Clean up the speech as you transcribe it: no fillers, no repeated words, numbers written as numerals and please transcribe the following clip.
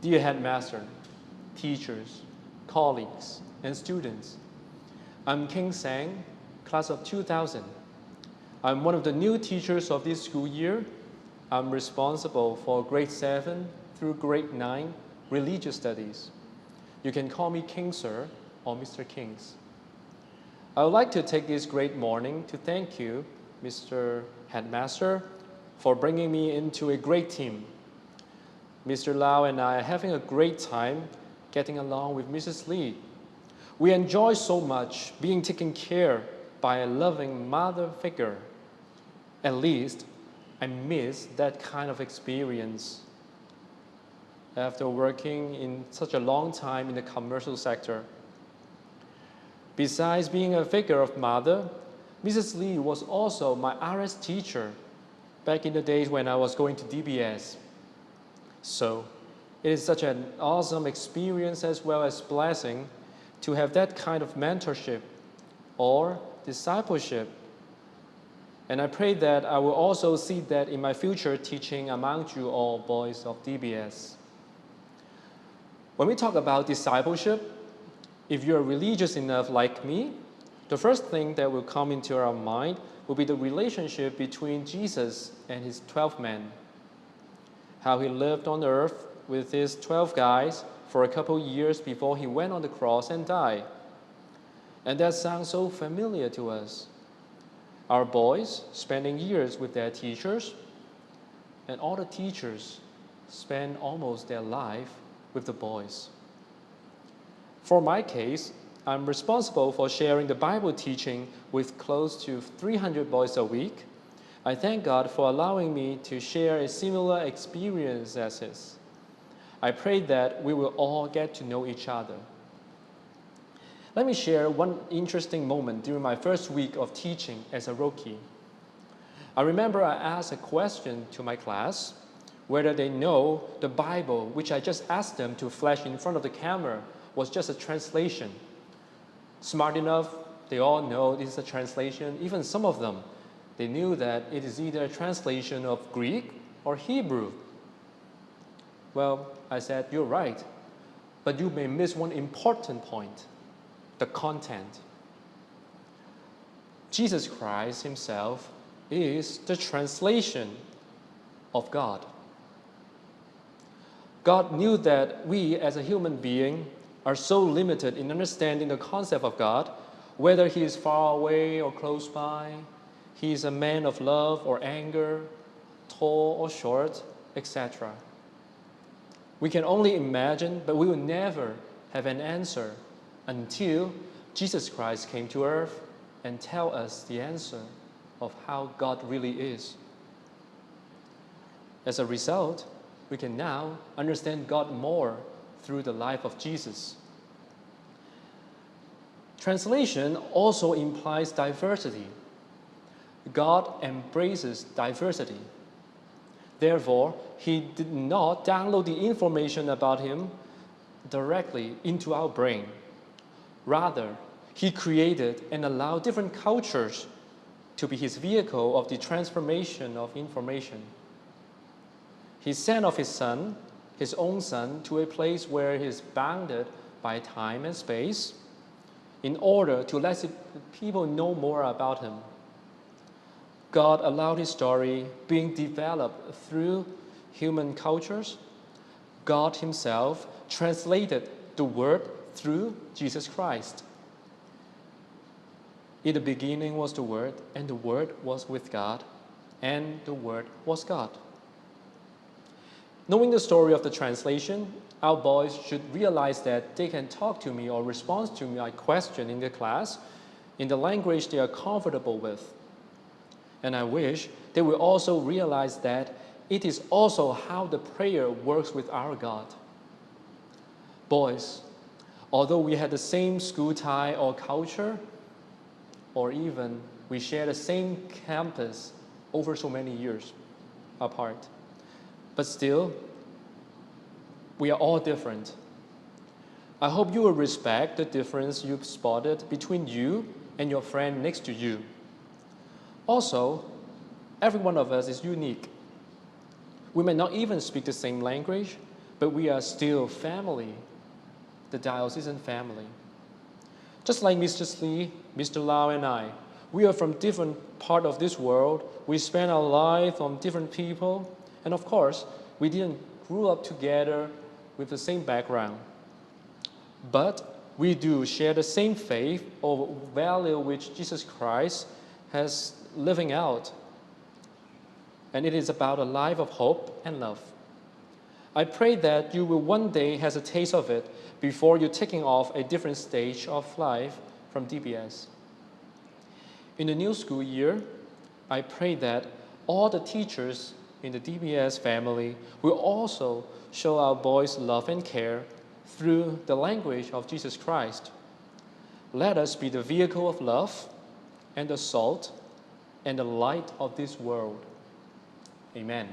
Dear headmaster, teachers, colleagues, and students, I'm King Sang, class of 2000. I'm one of the new teachers of this school year. I'm responsible for grade 7 through grade 9 religious studies. You can call me King Sir or Mr. Kings. I would like to take this great morning to thank you, Mr. Headmaster, for bringing me into a great team. Mr. Lau and I are having a great time getting along with Mrs. Lee. We enjoy so much being taken care by a loving mother figure. At least, I miss that kind of experience after working in such a long time in the commercial sector. Besides being a figure of mother, Mrs. Lee was also my RS teacher back in the days when I was going to DBS. So, it is such an awesome experience as well as blessing to have that kind of mentorship or discipleship. And I pray that I will also see that in my future teaching among you all boys of DBS. When we talk about discipleship, if you're religious enough like me, the first thing that will come into our mind will be the relationship between Jesus and his 12 men. How he lived on earth with his 12 guys for a couple years before he went on the cross and died. And that sounds so familiar to us. Our boys spending years with their teachers, and all the teachers spend almost their life with the boys. For my case, I'm responsible for sharing the Bible teaching with close to 300 boys a week. I thank God for allowing me to share a similar experience as his. I pray that we will all get to know each other. Let me share one interesting moment during my first week of teaching as a rookie. I remember I asked a question to my class, whether they know the Bible, which I just asked them to flash in front of the camera, was just a translation. Smart enough, they all know this is a translation. Even some of them, they knew that it is either a translation of Greek or Hebrew. Well, I said, you're right, but you may miss one important point, the content. Jesus Christ himself is the translation of God. God knew that we as a human being are so limited in understanding the concept of God, whether he is far away or close by, he is a man of love or anger, tall or short, etc. We can only imagine, but we will never have an answer until Jesus Christ came to earth and tell us the answer of how God really is. As a result, we can now understand God more through the life of Jesus. Translation also implies diversity. God embraces diversity. Therefore, he did not download the information about him directly into our brain. Rather, he created and allowed different cultures to be his vehicle of the transformation of information. He sent off his son, his own son, to a place where he is bounded by time and space in order to let people know more about him. God allowed his story being developed through human cultures. God himself translated the word through Jesus Christ. In the beginning was the Word, and the Word was with God, and the Word was God. Knowing the story of the translation, our boys should realize that they can talk to me or respond to my question in the class in the language they are comfortable with. And I wish they will also realize that it is also how the prayer works with our God. Boys, although we had the same school tie or culture, or even we share the same campus over so many years apart, but still, we are all different. I hope you will respect the difference you've spotted between you and your friend next to you. Also, every one of us is unique. We may not even speak the same language, but we are still family, the diocesan family. Just like Mr. Lee, Mr. Lau, and I, we are from different parts of this world. We spend our life on different people. And of course, we didn't grow up together with the same background. But we do share the same faith or value which Jesus Christ has living out. And it is about a life of hope and love. I pray that you will one day have a taste of it before you're taking off a different stage of life from DBS. In the new school year, I pray that all the teachers in the DBS family will also show our boys love and care through the language of Jesus Christ. Let us be the vehicle of love and the salt and the light of this world. Amen.